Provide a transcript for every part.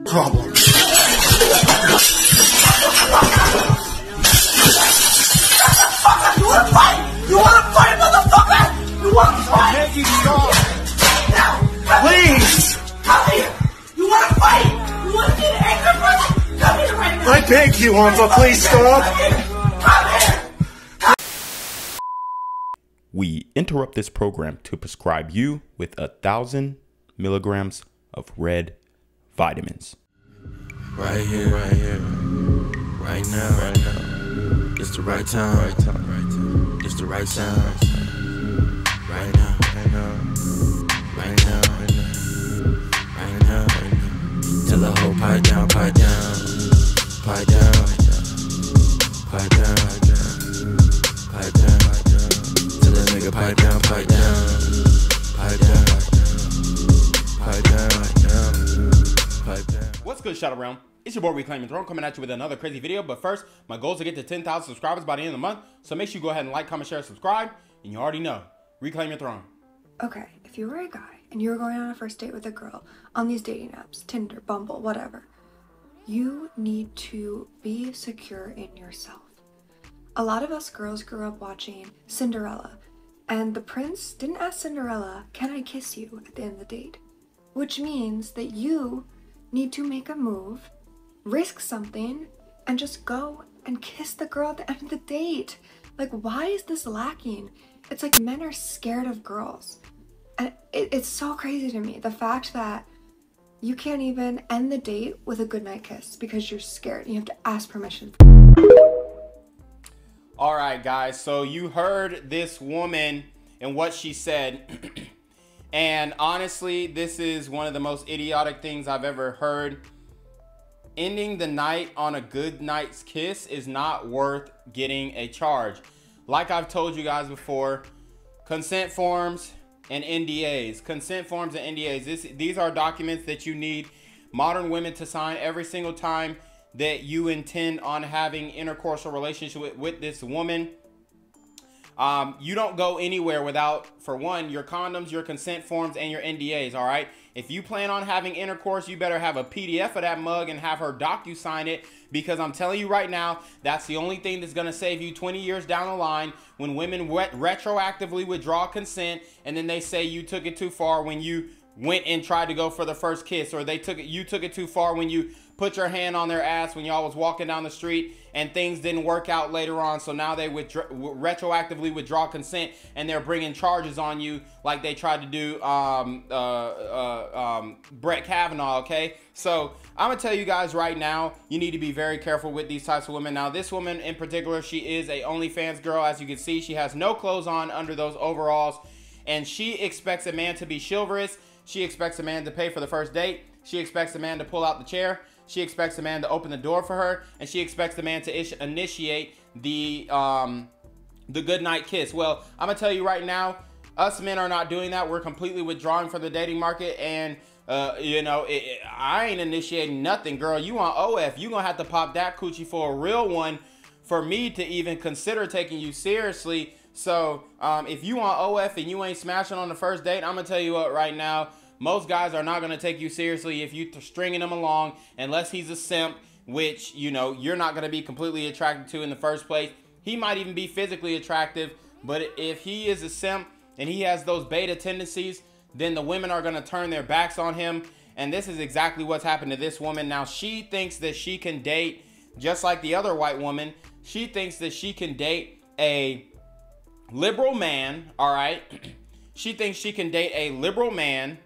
problem. You wanna fight? You wanna fight, motherfucker? You wanna fight? Make you stop. Now, Please. come here. You wanna fight? You wanna get angry, brother? Come here right now. I beg you, Uncle, please stop. Come here. We interrupt this program to prescribe you with 1,000 milligrams of red vitamins. Right here, right now, it's the right time, it's the right sound, right now, right now, tell the whole pipe down, pipe down, pipe down, pipe down, pipe down, tell the nigga pipe down, pipe down, pipe down, pipe down, pipe down. What's good, Shadow Realm? It's your boy Reclaim Your Throne coming at you with another crazy video. But first, my goal is to get to 10,000 subscribers by the end of the month. So make sure you go ahead and like, comment, share, subscribe. And you already know, Reclaim Your Throne. Okay, if you were a guy and you were going on a first date with a girl on these dating apps, Tinder, Bumble, whatever, you need to be secure in yourself. A lot of us girls grew up watching Cinderella, and the prince didn't ask Cinderella, "Can I kiss you?" at the end of the date. Which means that you need to make a move, risk something, and just go and kiss the girl at the end of the date. Like, why is this lacking? It's like men are scared of girls. And it's so crazy to me, the fact that you can't even end the date with a goodnight kiss because you're scared. You have to ask permission. All right, guys. So you heard this woman and what she said. And honestly, this is one of the most idiotic things I've ever heard. Ending the night on a good night's kiss is not worth getting a charge. Like I've told you guys before, consent forms and NDAs. Consent forms and NDAs. These are documents that you need modern women to sign every single time that you intend on having intercourse or relationship with this woman. You don't go anywhere without, for one, your condoms, your consent forms, and your NDAs, all right? If you plan on having intercourse, you better have a PDF of that mug and have her docu-sign it, because I'm telling you right now, that's the only thing that's going to save you 20 years down the line when women retroactively withdraw consent, and then they say you took it too far when you went and tried to go for the first kiss, or you took it too far when you put your hand on their ass when y'all was walking down the street and things didn't work out later on. So now they retroactively withdraw consent and they're bringing charges on you like they tried to do Brett Kavanaugh, okay? So I'm gonna tell you guys right now, you need to be very careful with these types of women. Now, this woman in particular, she is a OnlyFans girl. As you can see, she has no clothes on under those overalls, and she expects a man to be chivalrous. She expects a man to pay for the first date. She expects a man to pull out the chair. She expects a man to open the door for her, and she expects the man to initiate the good night kiss. Well, I'm gonna tell you right now, us men are not doing that. We're completely withdrawing from the dating market, and you know, I ain't initiating nothing, girl. You on OF? You gonna have to pop that coochie for a real one for me to even consider taking you seriously. So if you on OF and you ain't smashing on the first date, I'm gonna tell you what right now. Most guys are not going to take you seriously if you stringing him along, unless he's a simp, which, you know, you're not going to be completely attracted to in the first place. He might even be physically attractive, but if he is a simp and he has those beta tendencies, then the women are going to turn their backs on him. And this is exactly what's happened to this woman. Now, she thinks that she can date, just like the other white woman, she thinks that she can date a liberal man, all right? She thinks she can date a liberal man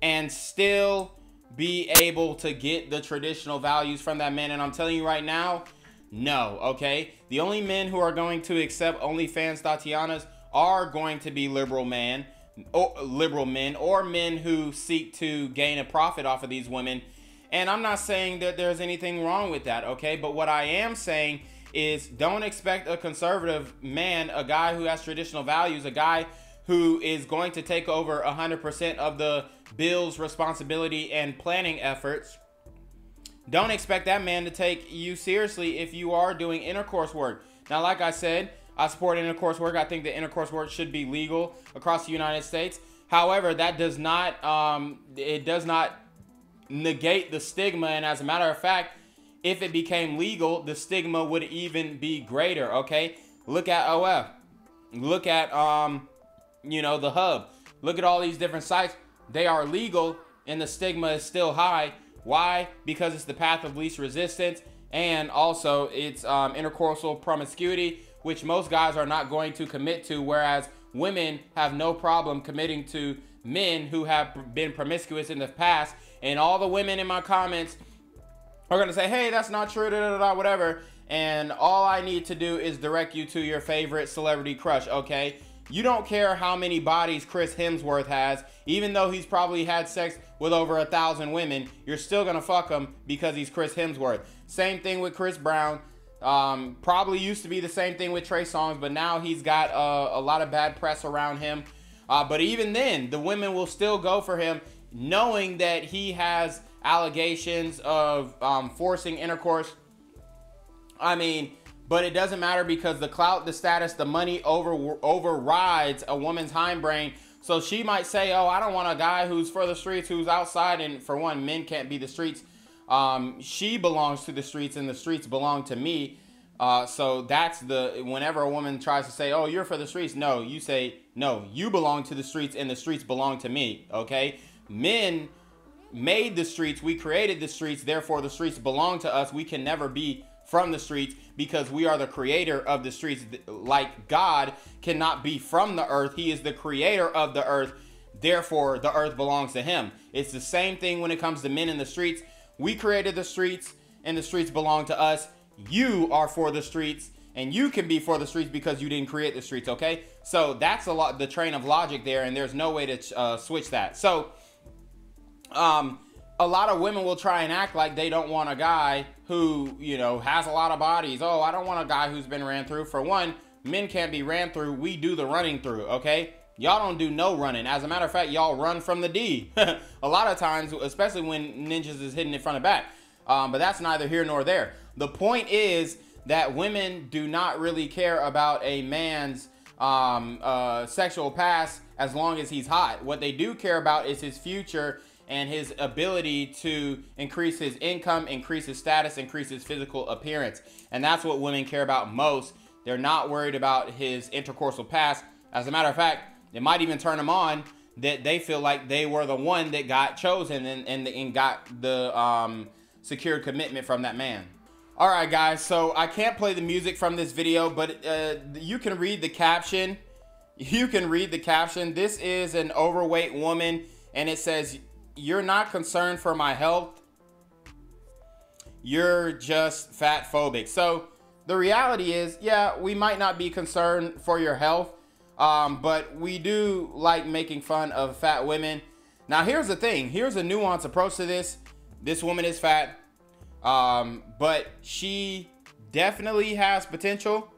and still be able to get the traditional values from that man. And I'm telling you right now, no, okay? The only men who are going to accept OnlyFans Tatianas are going to be liberal men, or men who seek to gain a profit off of these women. And I'm not saying that there's anything wrong with that, okay? But what I am saying is, don't expect a conservative man, a guy who has traditional values, a guy who is going to take over 100% of the bills, responsibility, and planning efforts. Don't expect that man to take you seriously if you are doing intercourse work. Now, like I said, I support intercourse work. I think that intercourse work should be legal across the United States. However, that does not, it does not negate the stigma. And as a matter of fact, if it became legal, the stigma would even be greater, okay? Look at OF. Look at, you know, the Hub. Look at all these different sites. They are legal and the stigma is still high. Why? Because it's the path of least resistance, and also it's intercourseal promiscuity, which most guys are not going to commit to, whereas women have no problem committing to men who have been promiscuous in the past. And all the women in my comments are gonna say, hey, that's not true, whatever. And all I need to do is direct you to your favorite celebrity crush, okay? You don't care how many bodies Chris Hemsworth has, even though he's probably had sex with over 1,000 women, you're still gonna fuck him because he's Chris Hemsworth. Same thing with Chris Brown. Probably used to be the same thing with Trey Songz, but now he's got a lot of bad press around him. But even then, the women will still go for him, knowing that he has allegations of forcing intercourse. I mean, but it doesn't matter because the clout, the status, the money overrides a woman's hindbrain. So she might say, oh, I don't want a guy who's for the streets, who's outside. And for one, men can't be the streets. She belongs to the streets and the streets belong to me. So that's whenever a woman tries to say, oh, you're for the streets. No, you say, no, you belong to the streets and the streets belong to me. Okay. Men made the streets. We created the streets. Therefore, the streets belong to us. We can never be from the streets because we are the creator of the streets. Like God cannot be from the earth. He is the creator of the earth. Therefore, the earth belongs to him. It's the same thing when it comes to men in the streets. We created the streets and the streets belong to us. You are for the streets and you can be for the streets because you didn't create the streets, okay? So that's the train of logic there, and there's no way to switch that. So a lot of women will try and act like they don't want a guy who, you know, has a lot of bodies. Oh, I don't want a guy who's been ran through. For one, men can't be ran through. We do the running through, okay? Y'all don't do no running. As a matter of fact, y'all run from the D. A lot of times, especially when ninjas is hitting in front of back. But that's neither here nor there. The point is that women do not really care about a man's sexual past as long as he's hot. What they do care about is his future and his ability to increase his income, increase his status, increase his physical appearance. And that's what women care about most. They're not worried about his intercourseal past. As a matter of fact, it might even turn them on that they feel like they were the one that got chosen and got the secured commitment from that man. All right, guys, so I can't play the music from this video, but you can read the caption. You can read the caption. This is an overweight woman, and it says, "You're not concerned for my health. You're just fat phobic." So the reality is, yeah, we might not be concerned for your health, but we do like making fun of fat women. Now, here's the thing. Here's a nuanced approach to this. This woman is fat, but she definitely has potential.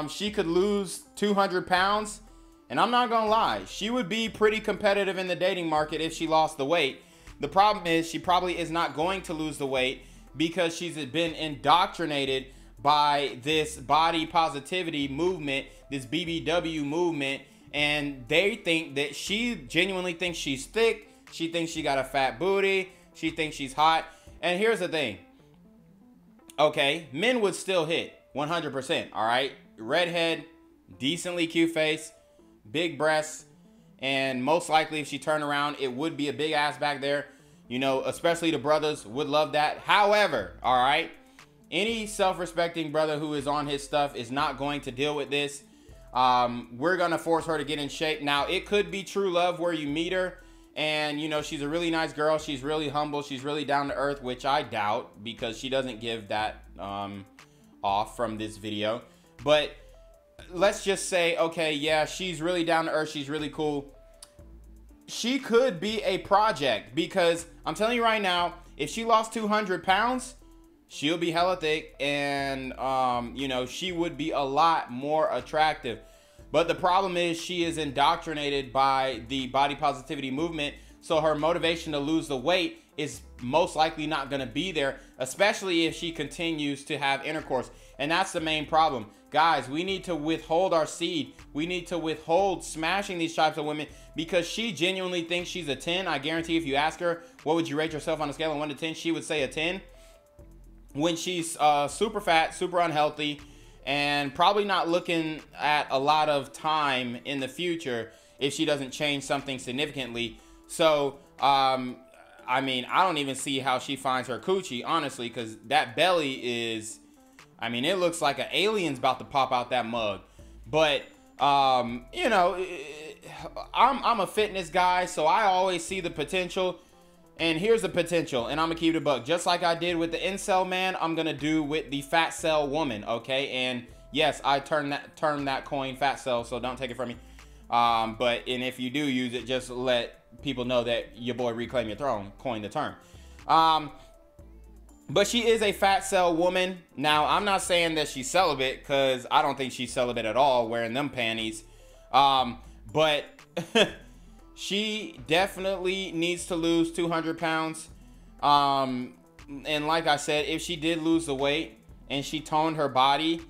She could lose 200 pounds. And I'm not gonna lie, she would be pretty competitive in the dating market if she lost the weight. The problem is she probably is not going to lose the weight because she's been indoctrinated by this body positivity movement, this BBW movement, and they think that she genuinely thinks she's thick. She thinks she got a fat booty. She thinks she's hot. And here's the thing. Okay, men would still hit 100%, all right? Redhead, decently cute face, big breasts, and most likely if she turned around, it would be a big ass back there. You know, especially the brothers would love that. However, all right, any self-respecting brother who is on his stuff is not going to deal with this. We're gonna force her to get in shape. Now, it could be true love where you meet her and, you know, she's a really nice girl. She's really humble. She's really down to earth, which I doubt because she doesn't give that off from this video. But let's just say, okay, yeah, she's really down to earth. She's really cool. She could be a project because I'm telling you right now, if she lost 200 pounds, she'll be hella thick and, you know, she would be a lot more attractive. But the problem is she is indoctrinated by the body positivity movement. So her motivation to lose the weight is most likely not going to be there, especially if she continues to have intercourse. And that's the main problem. Guys, we need to withhold our seed. We need to withhold smashing these types of women, because she genuinely thinks she's a 10. I guarantee if you ask her, what would you rate yourself on a scale of 1 to 10? She would say a 10. When she's super fat, super unhealthy, and probably not looking at a lot of time in the future if she doesn't change something significantly. So, I mean, I don't even see how she finds her coochie, honestly, because that belly is, I mean, it looks like an alien's about to pop out that mug. But, you know, I'm a fitness guy, so I always see the potential. And here's the potential, and I'm gonna keep it a buck. Just like I did with the incel man, I'm gonna do with the fat cell woman, okay? And yes, I term that coin fat cell, so don't take it from me. And if you do use it, just let people know that your boy Reclaim Your Throne coined the term. But she is a fat cell woman. Now, I'm not saying that she's celibate, because I don't think she's celibate at all, wearing them panties. But she definitely needs to lose 200 pounds. And like I said, if she did lose the weight and she toned her body,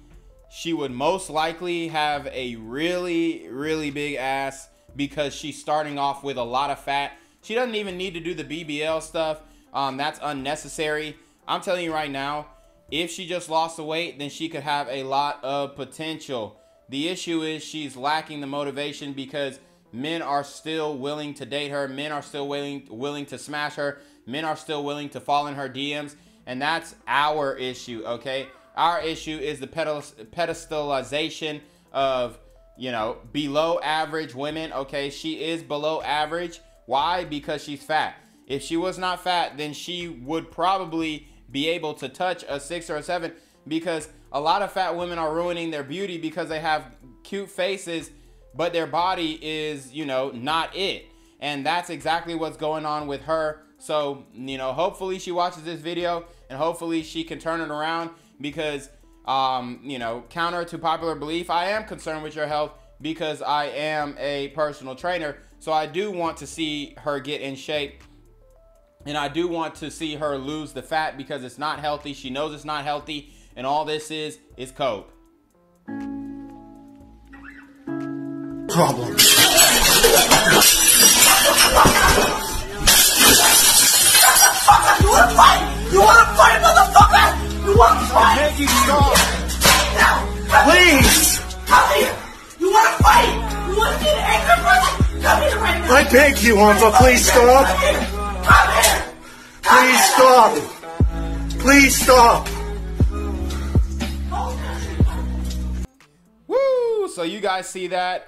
she would most likely have a really, really big ass, because she's starting off with a lot of fat. She doesn't even need to do the BBL stuff. That's unnecessary. I'm telling you right now, if she just lost the weight, then she could have a lot of potential. The issue is she's lacking the motivation, because men are still willing to date her. Men are still willing to smash her. Men are still willing to fall in her DMs. And that's our issue, okay? Our issue is the pedestalization of, you know, below average women, okay? She is below average. Why? Because she's fat. If she was not fat, then she would probably be able to touch a 6 or a 7, because a lot of fat women are ruining their beauty because they have cute faces, but their body is, you know, not it. And that's exactly what's going on with her. So, you know, hopefully she watches this video, and hopefully she can turn it around, because, you know, counter to popular belief, I am concerned with your health, because I am a personal trainer. So I do want to see her get in shape, and I do want to see her lose the fat, because it's not healthy. She knows it's not healthy, and all this is coke. Problem. You wanna fight? You wanna fight, motherfucker? You wanna fight? Peggy, stop. Now, Please. come here. You wanna fight? You wanna get an angry brother? Come here right now. I beg you, Uncle, please stop. Come here. Come here. Please stop. Please stop. Woo! So you guys see that?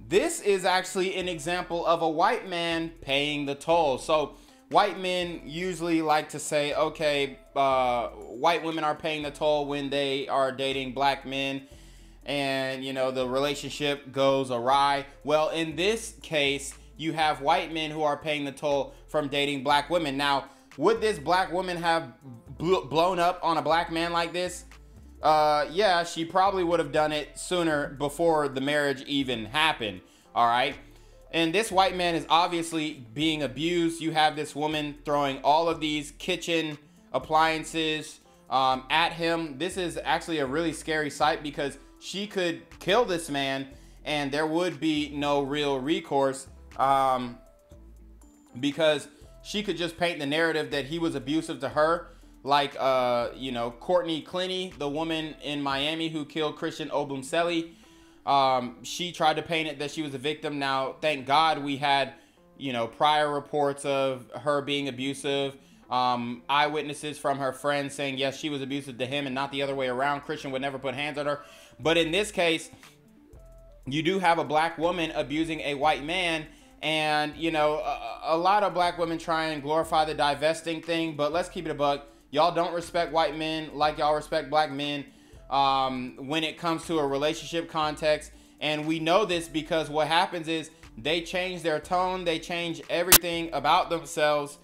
This is actually an example of a white man paying the toll. So white men usually like to say, okay, white women are paying the toll when they are dating black men, and, you know, the relationship goes awry. Well, in this case, you have white men who are paying the toll from dating black women. Now, would this black woman have blown up on a black man like this? Yeah, she probably would have done it sooner, before the marriage even happened. All right. And this white man is obviously being abused. You have this woman throwing all of these kitchen appliances at him. This is actually a really scary sight, because she could kill this man and there would be no real recourse, because she could just paint the narrative that he was abusive to her. Like, you know, Courtney Clenny, the woman in Miami who killed Christian Obumseli. She tried to paint it that she was a victim. Now, thank God we had, you know, prior reports of her being abusive. Eyewitnesses from her friends saying, yes, she was abusive to him and not the other way around. Christian would never put hands on her. But in this case, you do have a black woman abusing a white man. And, you know, a lot of black women try and glorify the divesting thing. But let's keep it a buck. Y'all don't respect white men like y'all respect black men when it comes to a relationship context. And we know this because what happens is they change their tone. They change everything about themselves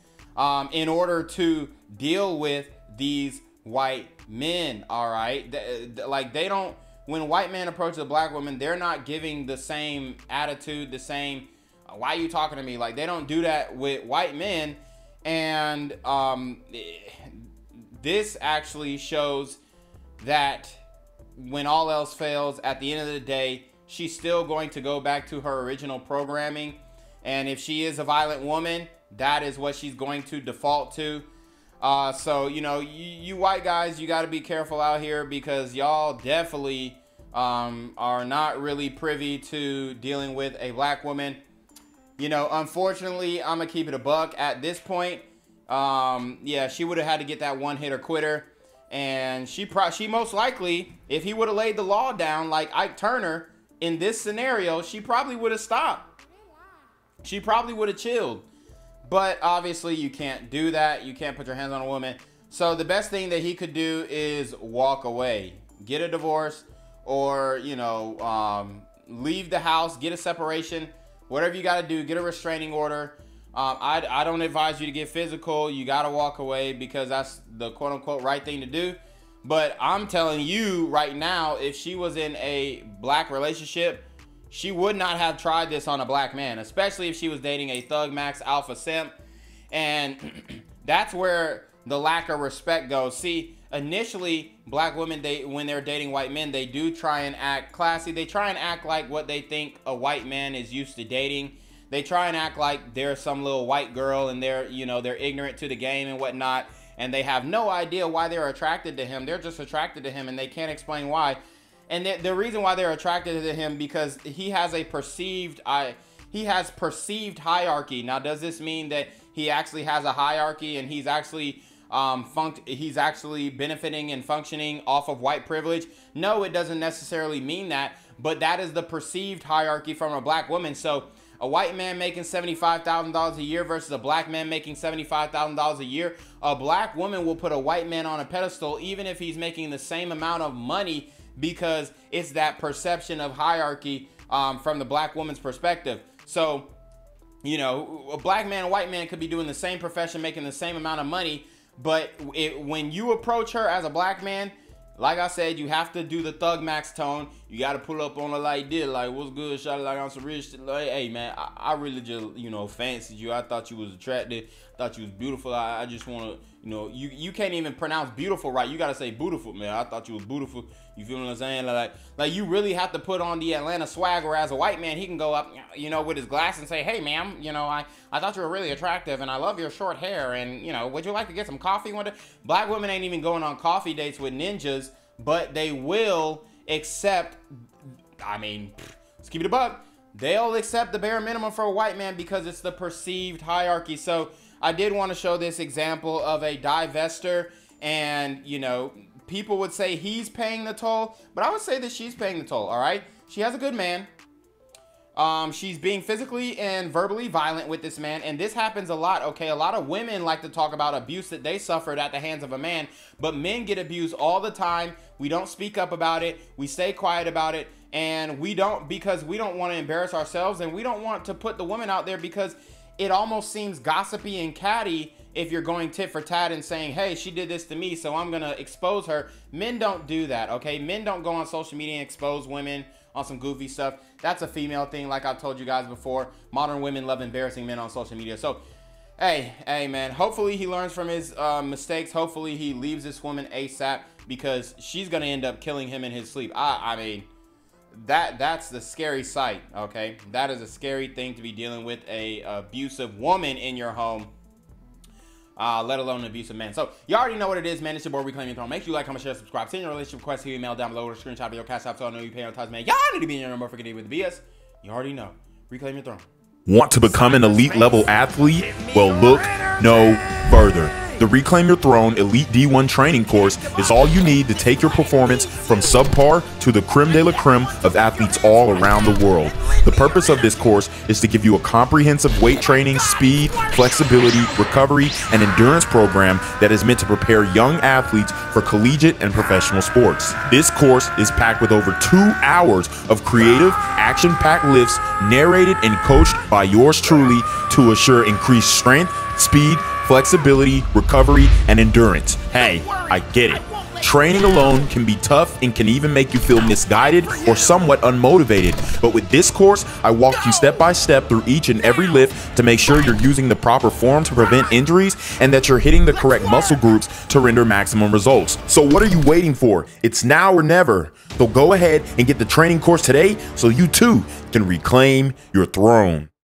in order to deal with these white men. All right. Like, they don't, when white men approach a black woman, they're not giving the same attitude, the same, why are you talking to me? Like, they don't do that with white men. And this actually shows that when all else fails, at the end of the day, she's still going to go back to her original programming. And if she is a violent woman, that is what she's going to default to. So, you know, you white guys, you got to be careful out here, because y'all definitely are not really privy to dealing with a black woman. You know, unfortunately, I'm going to keep it a buck at this point. Yeah, she would have had to get that one hitter quitter. And she most likely, if he would have laid the law down like Ike Turner in this scenario, she probably would have stopped. She probably would have chilled. But obviously you can't do that. You can't put your hands on a woman. So the best thing that he could do is walk away, get a divorce, or, you know, leave the house, get a separation, whatever you got to do, get a restraining order. I don't advise you to get physical. You got to walk away, because that's the quote unquote right thing to do. But I'm telling you right now, if she was in a black relationship, she would not have tried this on a black man, especially if she was dating a thug max alpha simp. And that's where the lack of respect goes. See, initially, black women, when they're dating white men, they do try and act classy. They try and act like what they think a white man is used to dating. They try and act like they're some little white girl, and they're, you know, they're ignorant to the game and whatnot. And they have no idea why they're attracted to him. They're just attracted to him, and they can't explain why. And the reason why they're attracted to him, because he has a perceived hierarchy. Now, does this mean that he actually has a hierarchy and he's actually benefiting and functioning off of white privilege? No, it doesn't necessarily mean that, but that is the perceived hierarchy from a black woman. So a white man making $75,000 a year versus a black man making $75,000 a year, a black woman will put a white man on a pedestal even if he's making the same amount of money, because it's that perception of hierarchy from the black woman's perspective. So, you know, a black man and white man could be doing the same profession, making the same amount of money, but when you approach her as a black man, like I said, you have to do the thug max tone. You got to pull up on her like this, like, what's good, shawty, like on some real shit. Like, hey, man, I really just, you know, fancied you. I thought you was attractive. Thought you was beautiful. I just want to, you know, you can't even pronounce beautiful right. You got to say beautiful, man. I thought you was beautiful. You feel what I'm saying? Like you really have to put on the Atlanta swag, where as a white man, he can go up, you know, with his glass and say, hey, ma'am, you know, I thought you were really attractive, and I love your short hair, and, you know, would you like to get some coffee one day? Black women ain't even going on coffee dates with ninjas, but they will accept, I mean, let's keep it a buck, they'll accept the bare minimum for a white man because it's the perceived hierarchy. So I did want to show this example of a divester, and, you know, people would say he's paying the toll, but I would say that she's paying the toll, all right? She has a good man. She's being physically and verbally violent with this man, and this happens a lot, okay? A lot of women like to talk about abuse that they suffered at the hands of a man, but men get abused all the time. We don't speak up about it. We stay quiet about it, and we don't, because we don't want to embarrass ourselves, and we don't want to put the woman out there, because it almost seems gossipy and catty if you're going tit for tat and saying, hey, she did this to me, so I'm going to expose her. Men don't do that, okay? Men don't go on social media and expose women on some goofy stuff. That's a female thing, like I've told you guys before. Modern women love embarrassing men on social media. So, hey, man, hopefully he learns from his mistakes. Hopefully he leaves this woman ASAP, because she's going to end up killing him in his sleep. I mean, that's the scary sight, okay? That is a scary thing to be dealing with, a abusive woman in your home. Let alone an abusive man. So you already know what it is, man. It's your boy Reclaim Your Throne. Make sure you like, comment, share, subscribe. Send your relationship request to your email down below, or a screenshot of your CashApp so I know you pay on time, man. Y'all need to be in your number for getting with the BS. You already know. Reclaim your throne. Want to become an elite level athlete? Well, look no further. The Reclaim Your Throne Elite D1 training course is all you need to take your performance from subpar to the creme de la creme of athletes all around the world. The purpose of this course is to give you a comprehensive weight training, speed, flexibility, recovery, and endurance program that is meant to prepare young athletes for collegiate and professional sports. This course is packed with over 2 hours of creative, action-packed lifts narrated and coached by yours truly to assure increased strength, speed, flexibility, recovery, and endurance. Hey, I get it. Training alone can be tough and can even make you feel misguided or somewhat unmotivated. But with this course, I walk you step by step through each and every lift to make sure you're using the proper form to prevent injuries and that you're hitting the correct muscle groups to render maximum results. So what are you waiting for? It's now or never. So go ahead and get the training course today so you too can reclaim your throne.